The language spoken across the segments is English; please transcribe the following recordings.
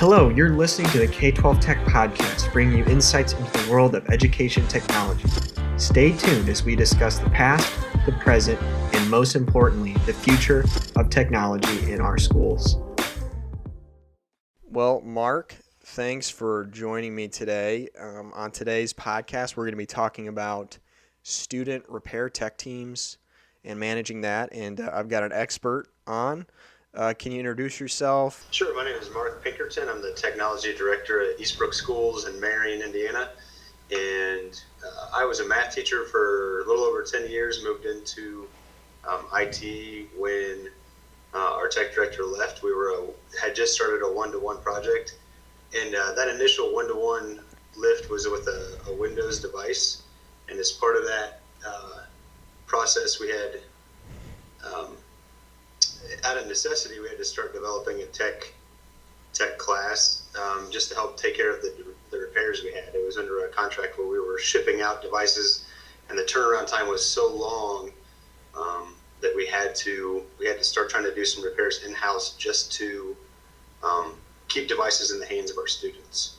Hello, you're listening to the K-12 Tech Podcast, bringing you insights into the world of education technology. Stay tuned as we discuss the past, the present, and most importantly, the future of technology in our schools. Well, Mark, thanks for joining me today. On today's podcast, we're going to be talking about student repair tech teams and managing that, and I've got an expert on. Can you introduce yourself? Sure. My name is Mark Pinkerton. I'm the technology director at Eastbrook Schools in Marion, Indiana. And I was a math teacher for a little over 10 years, moved into IT when our tech director left. We had just started a one-to-one project. And that initial one-to-one lift was with a Windows device. And as part of that process, we had out of necessity, we had to start developing a tech class just to help take care of the repairs we had. It was under a contract where we were shipping out devices, and the turnaround time was so long that we had to start trying to do some repairs in-house just to keep devices in the hands of our students.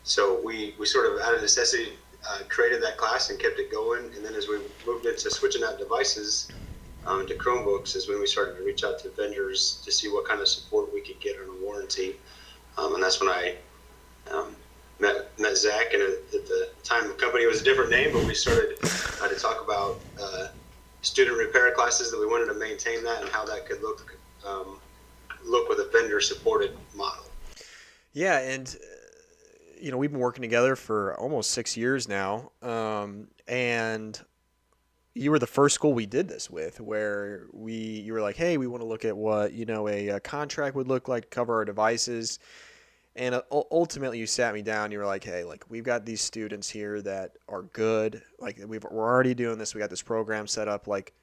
So we sort of out of necessity created that class and kept it going, and then as we moved into switching out devices to Chromebooks is when we started to reach out to vendors to see what kind of support we could get on a warranty. And that's when I met Zach, and at the time the company was a different name, but we started to talk about student repair classes that we wanted to maintain that and how that could look with a vendor-supported model. Yeah, and we've been working together for almost 6 years now, and you were the first school we did this with, where you were like, hey, we want to look at what a contract would look like to cover our devices. And ultimately you sat me down, you were like, hey, like, we've got these students here that are good, like we're already doing this, we got this program set up, like,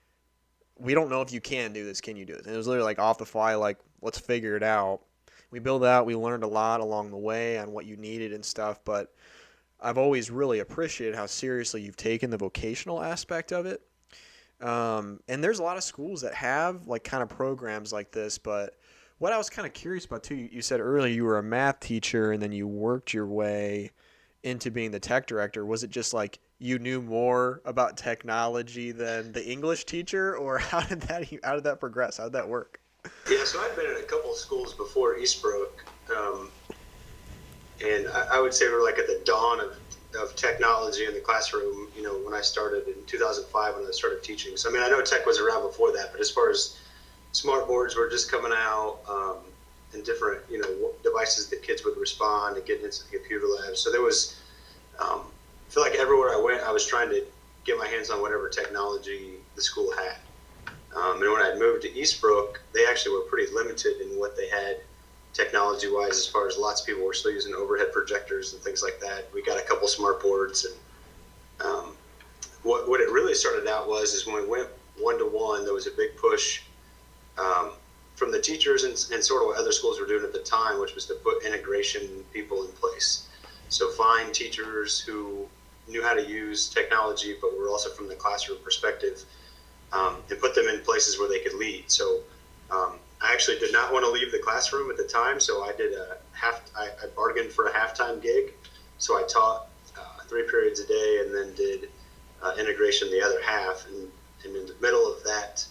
we don't know if you can do this, can you do it? And it was literally like off the fly, like, let's figure it out. We built it out, we learned a lot along the way on what you needed and stuff, but I've always really appreciated how seriously you've taken the vocational aspect of it. And there's a lot of schools that have like kind of programs like this, but what I was kind of curious about too, you said earlier you were a math teacher and then you worked your way into being the tech director. Was it just like you knew more about technology than the English teacher, or how did that progress? How did that work? Yeah, so I'd been at a couple of schools before Eastbrook, and I would say we're like at the dawn of technology in the classroom, when I started in 2005 when I started teaching. So, I know tech was around before that, but as far as smart boards were just coming out and different, devices that kids would respond and get into the computer labs. So there was, I feel like everywhere I went, I was trying to get my hands on whatever technology the school had. And when I moved to Eastbrook, they actually were pretty limited in what they had technology-wise, as far as lots of people were still using overhead projectors and things like that. We got a couple smart boards, and what it really started out is when we went one-to-one, there was a big push from the teachers and sort of what other schools were doing at the time, which was to put integration people in place. So find teachers who knew how to use technology, but were also from the classroom perspective, and put them in places where they could lead. So I actually did not want to leave the classroom at the time, so I did I bargained for a halftime gig. So I taught 3 periods a day and then did integration the other half. And in the middle of that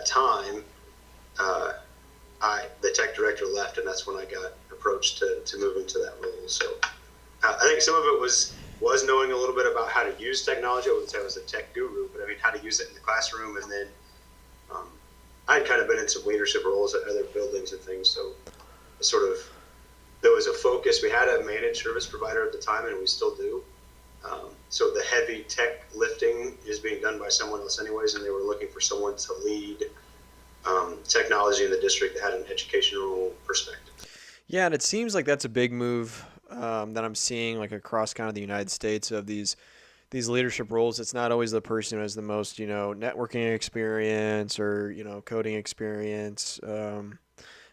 time, the tech director left, and that's when I got approached to move into that role. So I think some of it was knowing a little bit about how to use technology. I wouldn't say I was a tech guru, but how to use it in the classroom. And then I'd kind of been in some leadership roles at other buildings and things. So there was a focus. We had a managed service provider at the time, and we still do. So the heavy tech lifting is being done by someone else anyways, and they were looking for someone to lead technology in the district that had an educational perspective. Yeah, and it seems like that's a big move that I'm seeing like across kind of the United States of these leadership roles. It's not always the person who has the most, networking experience or, coding experience,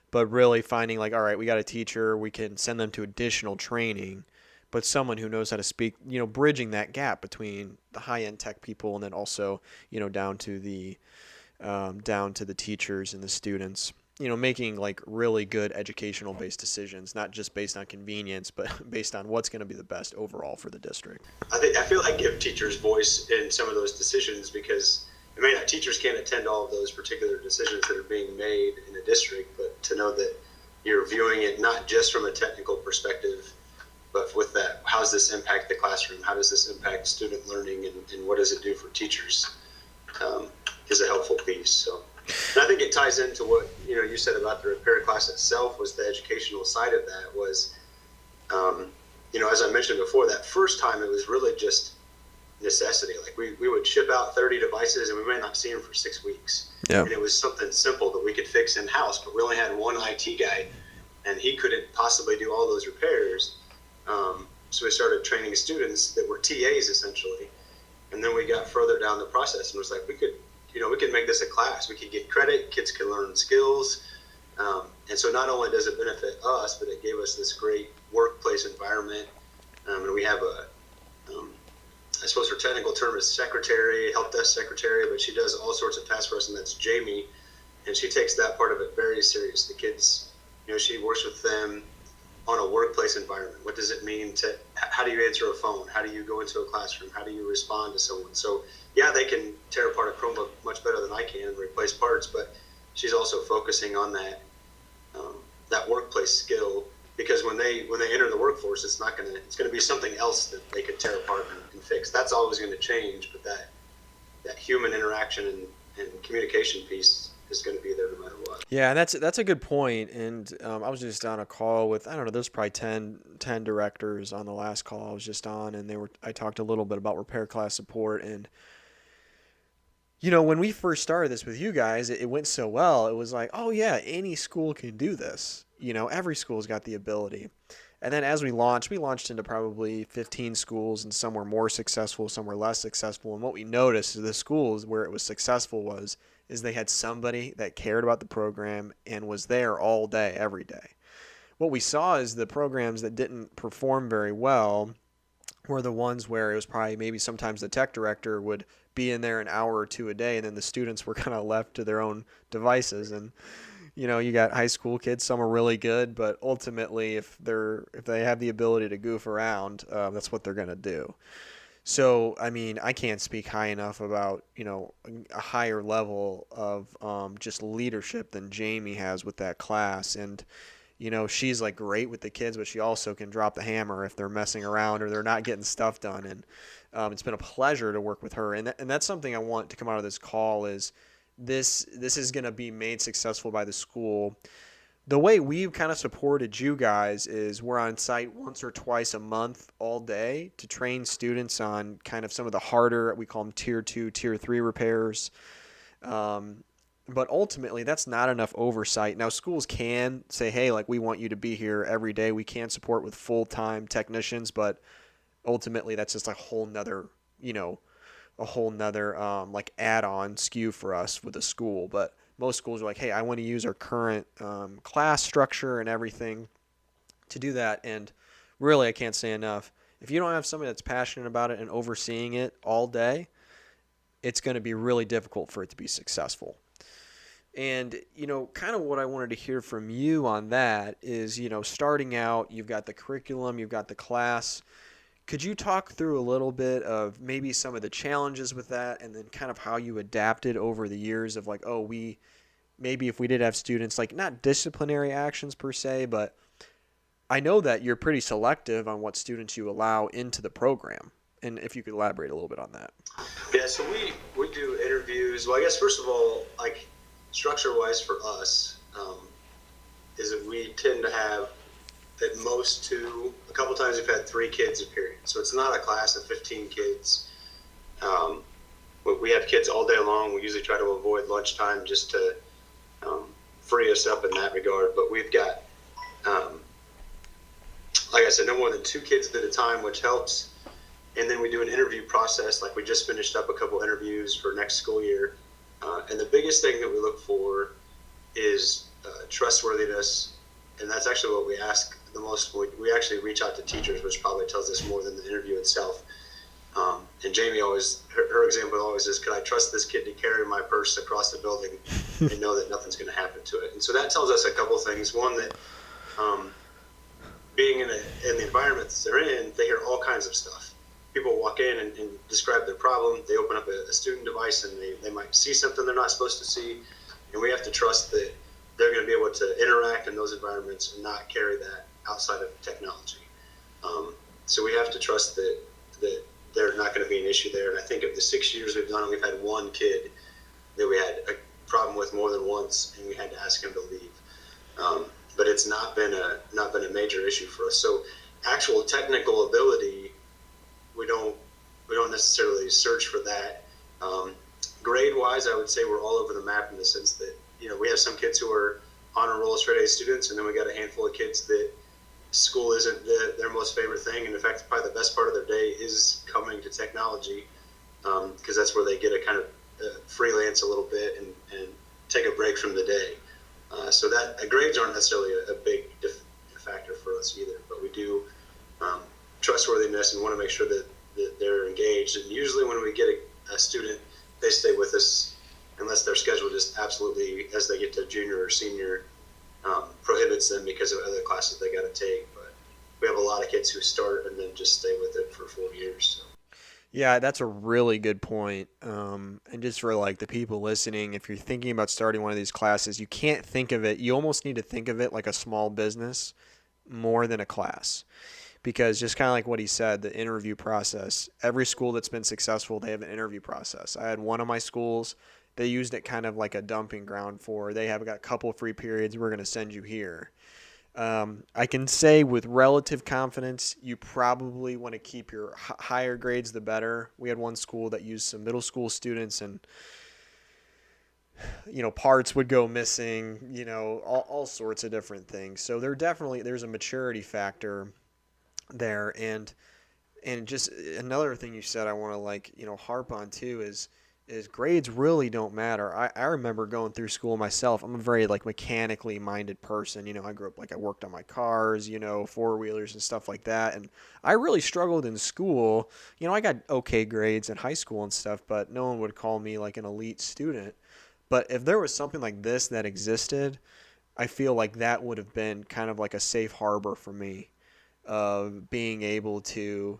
but really finding like, all right, we got a teacher, we can send them to additional training, but someone who knows how to speak, bridging that gap between the high-end tech people and then also, down to the teachers and the students. making like really good educational based decisions, not just based on convenience, but based on what's going to be the best overall for the district. I feel like give teachers voice in some of those decisions, because teachers can't attend all of those particular decisions that are being made in a district, but to know that you're viewing it not just from a technical perspective, but with that, how does this impact the classroom? How does this impact student learning, and what does it do for teachers? Is a helpful piece. So, and I think it ties into what you said about the repair class itself. Was the educational side of that was, as I mentioned before, that first time it was really just necessity. Like we would ship out 30 devices and we might not see them for 6 weeks. Yeah. And it was something simple that we could fix in house, but we only had one IT guy, and he couldn't possibly do all those repairs. So we started training students that were TAs essentially, and then we got further down the process and was like, we could make this a class. We could get credit. Kids could learn skills. And so not only does it benefit us, but it gave us this great workplace environment. And we have I suppose her technical term is secretary, help desk secretary, but she does all sorts of tasks for us, and that's Jamie. And she takes that part of it very serious. The kids, she works with them on a workplace environment. What does it mean how do you answer a phone? How do you go into a classroom? How do you respond to someone? So yeah, they can tear apart a Chromebook much better than I can and replace parts, but she's also focusing on that workplace skill, because when they enter the workforce, it's going to be something else that they could tear apart and fix. That's always going to change, but that human interaction and communication piece is going to be there no matter what. Yeah, that's a good point. And I was just on a call with, I don't know, there's probably 10 directors on the last call I was just on, and I talked a little bit about repair class support. And when we first started this with you guys, it went so well. It was like, oh yeah, any school can do this. Every school's got the ability. And then as we launched into probably 15 schools, and some were more successful, some were less successful. And what we noticed is the schools where it was successful is they had somebody that cared about the program and was there all day, every day. What we saw is the programs that didn't perform very well were the ones where it was probably maybe sometimes the tech director would be in there an hour or two a day, and then the students were kind of left to their own devices. And you got high school kids, some are really good, but ultimately if they have the ability to goof around, that's what they're going to do. So, I can't speak high enough about, a higher level of just leadership than Jamie has with that class. And, she's like great with the kids, but she also can drop the hammer if they're messing around or they're not getting stuff done. And it's been a pleasure to work with her. And that's something I want to come out of this call is this is going to be made successful by the school. The way we've kind of supported you guys is we're on site once or twice a month all day to train students on kind of some of the harder, we call them tier 2, tier 3 repairs. But ultimately, that's not enough oversight. Now, schools can say, hey, like, we want you to be here every day. We can support with full-time technicians, but ultimately that's just a whole nother like add-on SKU for us with a school. But most schools are like, hey, I want to use our current class structure and everything to do that. And really, I can't say enough. If you don't have somebody that's passionate about it and overseeing it all day, it's going to be really difficult for it to be successful. And, kind of what I wanted to hear from you on that is, starting out, you've got the curriculum, you've got the class. Could you talk through a little bit of maybe some of the challenges with that, and then kind of how you adapted over the years of like, maybe if we did have students, like not disciplinary actions per se, but I know that you're pretty selective on what students you allow into the program. And if you could elaborate a little bit on that. Yeah, so we do interviews. Well, I guess first of all, like structure-wise for us, is that we tend to have at most a couple times we've had 3 kids a period. So it's not a class of 15 kids. We have kids all day long. We usually try to avoid lunchtime just to free us up in that regard. But we've got, like I said, no more than 2 kids at a time, which helps. And then we do an interview process. Like we just finished up a couple interviews for next school year. And the biggest thing that we look for is trustworthiness. And that's actually what we ask the most. We actually reach out to teachers, which probably tells us more than the interview itself. And Jamie always, her example always is, could I trust this kid to carry my purse across the building and know that nothing's going to happen to it? And so that tells us a couple things. One, that um, being in the environment that they're in, they hear all kinds of stuff. People walk in and describe their problem. They open up a student device and they might see something they're not supposed to see. And we have to trust that they're going to be able to interact in those environments and not carry that outside of technology. So we have to trust that there's not going to be an issue there. And I think of the 6 years we've done it, we've had one kid that we had a problem with more than once, and we had to ask him to leave. But it's not been a major issue for us. So actual technical ability, we don't necessarily search for that. Grade wise, I would say we're all over the map in the sense that, we have some kids who are honor roll straight A students, and then we got a handful of kids that school isn't their most favorite thing, and in fact probably the best part of their day is coming to technology, because that's where they get to kind of freelance a little bit and take a break from the day. So that grades aren't necessarily a big factor for us either, but we do trustworthiness and want to make sure that they're engaged. And usually when we get a student, they stay with us unless their schedule just absolutely, as they get to junior or senior, prohibits them because of other classes they got to take. But we have a lot of kids who start and then just stay with it for 4 years. So. Yeah, that's a really good point. And just for like the people listening, if you're thinking about starting one of these classes, you can't think of it. You almost need to think of it like a small business more than a class. Because just kind of like what he said, the interview process, every school that's been successful, they have an interview process. I had one of my schools, they used it kind of like a dumping ground for, they have got a couple of free periods, we're going to send you here. I can say with relative confidence, you probably want to keep your higher grades the better. We had one school that used some middle school students, and parts would go missing, all sorts of different things. So there's a maturity factor there. And just another thing you said I want to harp on too is grades really don't matter. I remember going through school myself. I'm a very mechanically minded person. I grew up I worked on my cars, four-wheelers and stuff like that. And I really struggled in school. I got okay grades in high school and stuff, but no one would call me an elite student. But if there was something like this that existed, I feel like that would have been kind of like a safe harbor for me of being able to,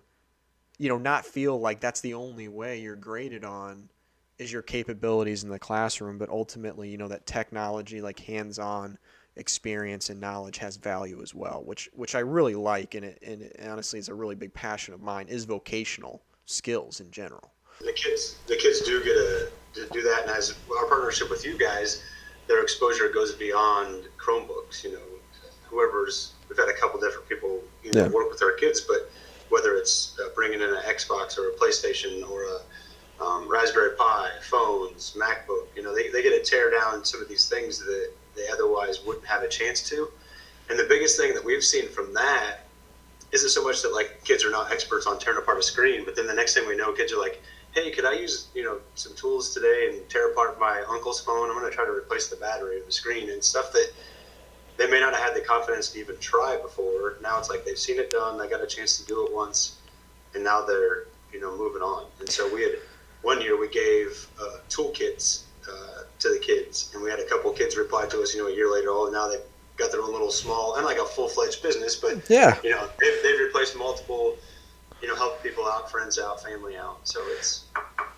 not feel like that's the only way you're graded on is your capabilities in the classroom, but ultimately, that technology, hands-on experience and knowledge has value as well, which I really like, and it honestly is a really big passion of mine, is vocational skills in general. The kids do get to do that, and as our partnership with you guys, their exposure goes beyond Chromebooks. We've had a couple different people work with our kids, but whether it's bringing in an Xbox or a PlayStation or a Raspberry Pi, phones, MacBook, they get to tear down some of these things that they otherwise wouldn't have a chance to. And the biggest thing that we've seen from that isn't so much that kids are not experts on tearing apart a screen, but then the next thing we know, kids are like, hey, could I use some tools today and tear apart my uncle's phone? I'm going to try to replace the battery of the screen, and stuff that they may not have had the confidence to even try before. Now it's they've seen it done, they got a chance to do it once, and now they're moving on. And so we had one year we gave toolkits to the kids, and we had a couple kids reply to us a year later. Oh, now they've got their own little small, and a full-fledged business, but yeah, they've replaced multiple, help people out, friends out, family out. So it's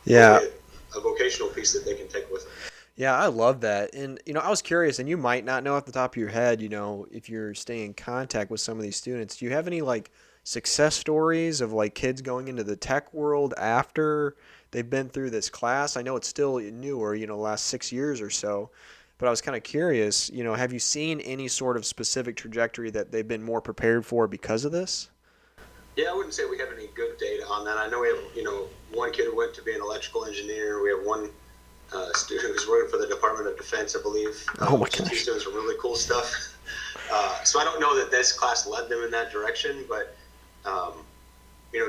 really a vocational piece that they can take with them. Yeah, I love that. And, I was curious, and you might not know off the top of your head, if you're staying in contact with some of these students, do you have any success stories of kids going into the tech world after they've been through this class? I know it's still newer, last 6 years or so, but I was kind of curious, have you seen any sort of specific trajectory that they've been more prepared for because of this? Yeah, I wouldn't say we have any good data on that. I know we have, one kid who went to be an electrical engineer. We have one student who's working for the Department of Defense, I believe. Oh my gosh. He's doing some really cool stuff. So I don't know that this class led them in that direction, but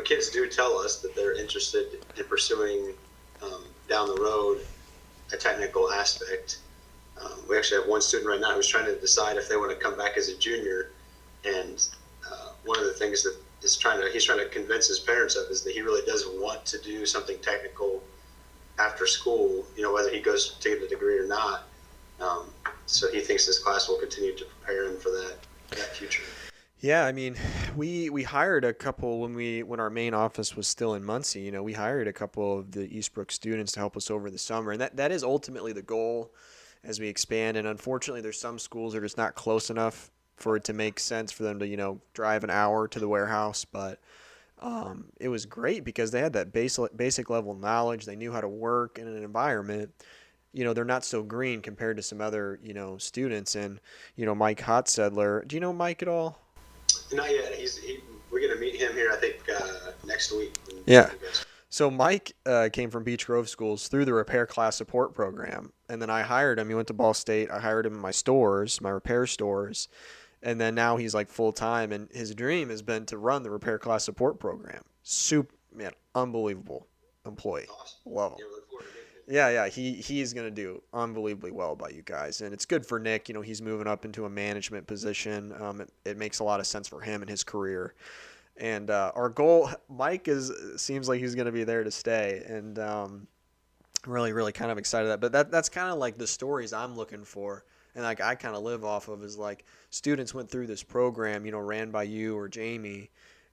kids do tell us that they're interested in pursuing down the road a technical aspect. We actually have one student right now who's trying to decide if they want to come back as a junior, and one of the things that he's trying to convince his parents of is that he really doesn't want to do something technical after school, whether he goes to get a degree or not. So he thinks this class will continue to prepare him for that future. Yeah, I mean, we hired a couple when our main office was still in Muncie. We hired a couple of the Eastbrook students to help us over the summer, and that is ultimately the goal as we expand. And unfortunately, there's some schools that are just not close enough for it to make sense for them to drive an hour to the warehouse. But it was great because they had that basic level knowledge. They knew how to work in an environment. They're not so green compared to some other students. And Mike Hotsedler. Do you know Mike at all? Not yet. We're going to meet him here, I think, next week. Yeah. So Mike came from Beech Grove Schools through the repair class support program. And then I hired him. He went to Ball State. I hired him in my stores, my repair stores. And then now he's like full time. And his dream has been to run the repair class support program. Unbelievable employee. Awesome. Love him. Yeah, he's going to do unbelievably well by you guys. And it's good for Nick. He's moving up into a management position. It makes a lot of sense for him and his career. And our goal, Mike seems like he's going to be there to stay. And really, really kind of excited but that's kind of like the stories I'm looking for. And like I kind of live off of is like students went through this program, ran by you or Jamie,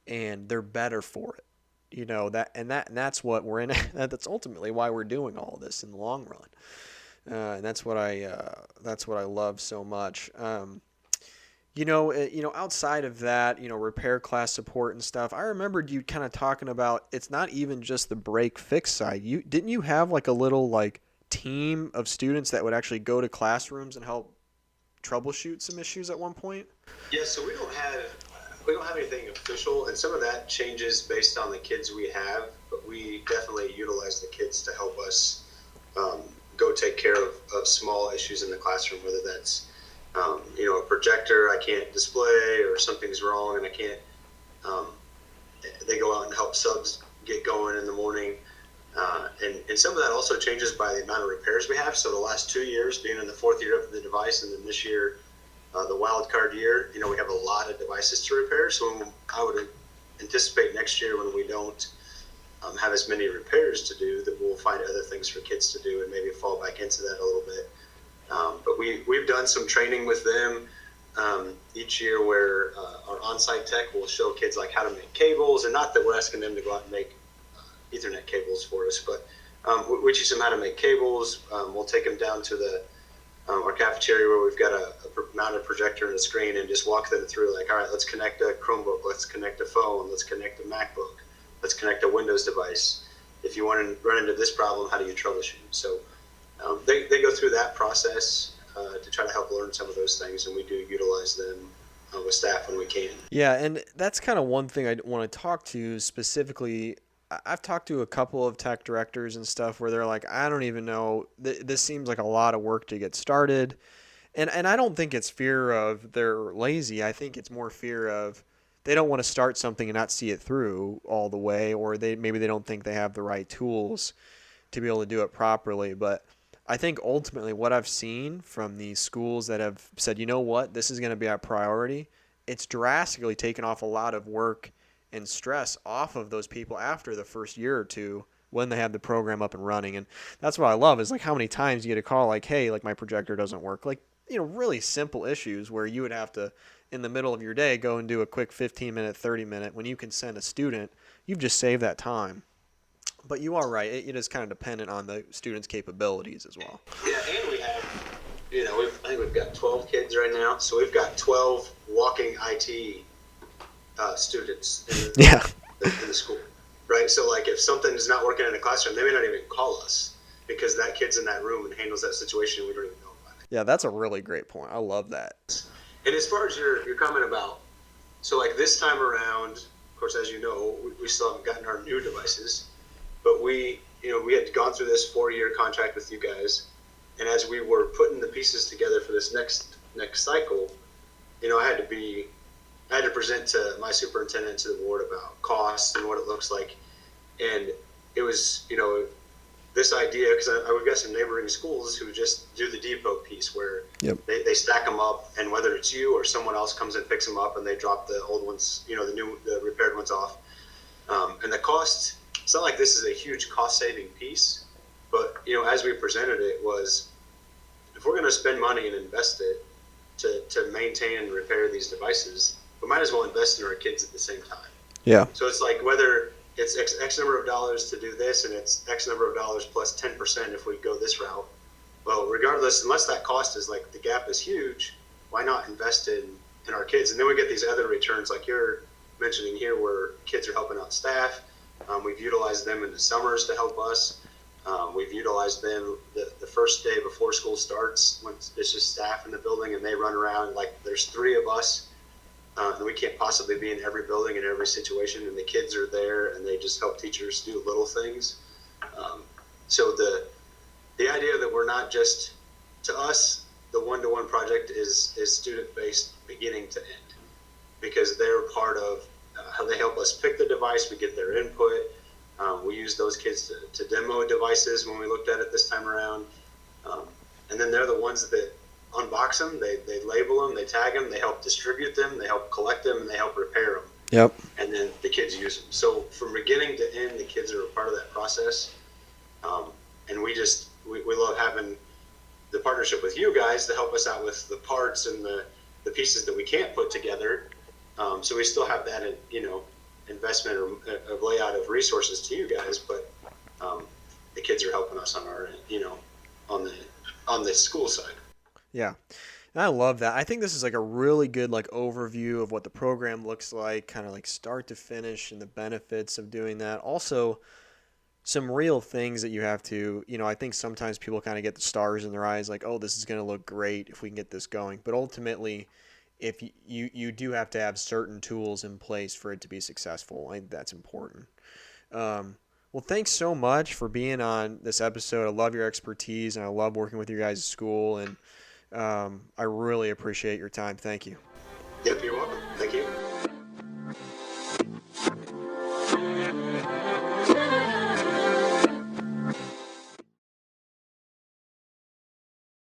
and they're better for it. That's what we're in. That's ultimately why we're doing all this in the long run, and that's what I love so much. Outside of that, repair class support and stuff. I remembered you kind of talking about it's not even just the break fix side. Didn't you have like a little like team of students that would actually go to classrooms and help troubleshoot some issues at one point? Yeah, so we don't have anything official, and some of that changes based on the kids we have, but we definitely utilize the kids to help us go take care of small issues in the classroom, whether that's a projector I can't display or something's wrong and I can't they go out and help subs get going in the morning, and some of that also changes by the amount of repairs we have. So the last 2 years, being in the fourth year of the device, and then this year the wild card year, we have a lot of devices to repair. So I would anticipate next year when we don't have as many repairs to do, that we'll find other things for kids to do and maybe fall back into that a little bit. But we've done some training with them each year where our on-site tech will show kids like how to make cables, and not that we're asking them to go out and make Ethernet cables for us, but we teach them how to make cables. We'll take them down to our cafeteria where we've got a mounted projector and a screen, and just walk them through like, all right, let's connect a Chromebook, let's connect a phone, let's connect a MacBook, let's connect a Windows device. If you want to run into this problem, how do you troubleshoot? So they go through that process to try to help learn some of those things, and we do utilize them with staff when we can. Yeah, and that's kind of one thing I want to talk to specifically. I've talked to a couple of tech directors and stuff where they're like, I don't even know, this seems like a lot of work to get started. And I don't think it's fear of they're lazy. I think it's more fear of they don't want to start something and not see it through all the way, or maybe they don't think they have the right tools to be able to do it properly. But I think ultimately what I've seen from these schools that have said, you know what, this is going to be our priority, it's drastically taken off a lot of work and stress off of those people after the first year or two when they have the program up and running. And that's what I love is like how many times you get a call like, hey, like my projector doesn't work. Like, really simple issues where you would have to, in the middle of your day, go and do a quick 15-minute, 30-minute. When you can send a student, you've just saved that time. But you are right. It is kind of dependent on the student's capabilities as well. Yeah, and we have, I think we've got 12 kids right now. So we've got 12 walking IT students in the school, right? So like if something is not working in a classroom, they may not even call us because that kid's in that room and handles that situation. We don't even know about it. Yeah, that's a really great point. I love that. And as far as your comment about, so like this time around, of course, as you know, we still haven't gotten our new devices, but we had gone through this 4-year contract with you guys, and as we were putting the pieces together for this next cycle, I had to present to my superintendent, to the board, about costs and what it looks like. And it was, this idea, because we've got some neighboring schools who just do the depot piece where Yep. they stack them up, and whether it's you or someone else comes and picks them up, and they drop the old ones, the repaired ones off. And the cost, it's not like this is a huge cost saving piece, but as we presented it was, if we're going to spend money and invest it to maintain and repair these devices, we might as well invest in our kids at the same time. Yeah. So it's like whether it's X number of dollars to do this, and it's X number of dollars plus 10% if we go this route. Well, regardless, unless that cost is like the gap is huge, why not invest in our kids? And then we get these other returns like you're mentioning here, where kids are helping out staff. We've utilized them in the summers to help us. We've utilized them the first day before school starts when it's just staff in the building and they run around. Like there's 3 of us. And we can't possibly be in every building in every situation, and the kids are there and they just help teachers do little things. So the idea that we're not just, to us, the one-to-one project is student-based beginning to end, because they're part of how they help us pick the device. We get their input. We use those kids to demo devices when we looked at it this time around. And then they're the ones that unbox them, they label them, they tag them, they help distribute them, they help collect them, and they help repair them. Yep. And then the kids use them. So from beginning to end, the kids are a part of that process. And we love having the partnership with you guys to help us out with the parts and the pieces that we can't put together. So we still have that, investment or a layout of resources to you guys, but the kids are helping us on our, on the school side. Yeah. And I love that. I think this is like a really good like overview of what the program looks like, kind of like start to finish and the benefits of doing that. Also, some real things that you have to, I think sometimes people kind of get the stars in their eyes like, oh, this is going to look great if we can get this going. But ultimately, if you do have to have certain tools in place for it to be successful. I think that's important. Well, thanks so much for being on this episode. I love your expertise, and I love working with your guys' school, and I really appreciate your time. Thank you. Yep, you're welcome. Thank you.